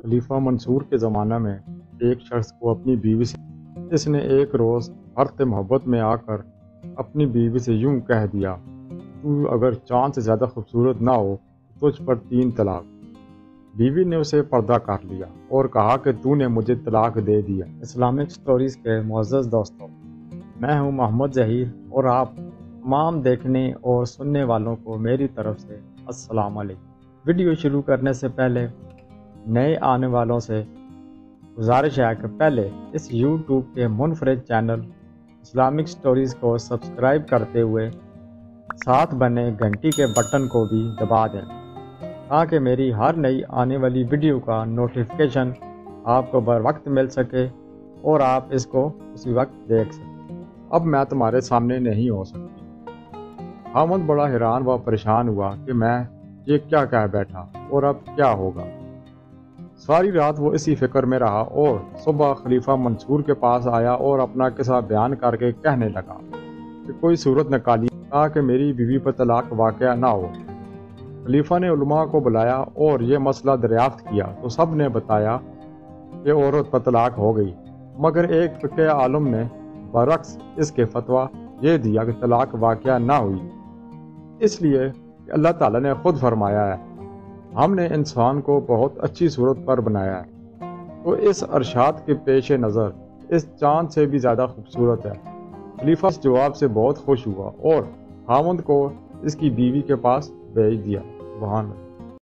खलीफा मंसूर के ज़माना में एक शख्स को अपनी बीवी से इसने एक रोज़ हरते मोहब्बत में आकर अपनी बीवी से यूं कह दिया, तू अगर चांद से ज़्यादा खूबसूरत ना हो तो तुझ पर 3 तलाक। बीवी ने उसे पर्दा कर लिया और कहा कि तूने मुझे तलाक दे दिया। इस्लामिक स्टोरीज़ के मुअज़्ज़ज़ दोस्तों, मैं हूं मोहम्मद ज़हीर और आप तमाम देखने और सुनने वालों को मेरी तरफ से अस्सलाम वालेकुम। वीडियो शुरू करने से पहले नए आने वालों से गुजारिश है कि पहले इस YouTube के मुनफरिद चैनल इस्लामिक स्टोरीज़ को सब्सक्राइब करते हुए साथ बने घंटी के बटन को भी दबा दें ताकि मेरी हर नई आने वाली वीडियो का नोटिफिकेशन आपको बर वक्त मिल सके और आप इसको उसी वक्त देख सकें। अब मैं तुम्हारे सामने नहीं हो सकती। हामिद बड़ा हैरान व परेशान हुआ कि मैं ये क्या कह बैठा और अब क्या होगा। सारी रात वो इसी फिक्र में रहा और सुबह खलीफा मंसूर के पास आया और अपना किस्सा बयान करके कहने लगा कि कोई सूरत निकाली ताकि मेरी बीवी पर तलाक वाक़या ना हो। खलीफा ने उलमा को बुलाया और ये मसला दरियाफ्त किया तो सब ने बताया कि औरत पर तलाक हो गई, मगर एक फ़िक़्हे आलम ने बरक्स इसके फतवा ये दिया कि तलाक वाक़या ना हुई, इसलिए कि अल्लाह ताला ने ख़ुद फरमाया है, हमने इंसान को बहुत अच्छी सूरत पर बनाया है, तो इस अरशाद के पेश नज़र इस चाँद से भी ज़्यादा खूबसूरत है। खलीफा इस जवाब से बहुत खुश हुआ और हामिद को इसकी बीवी के पास भेज दिया। सुभान अल्लाह।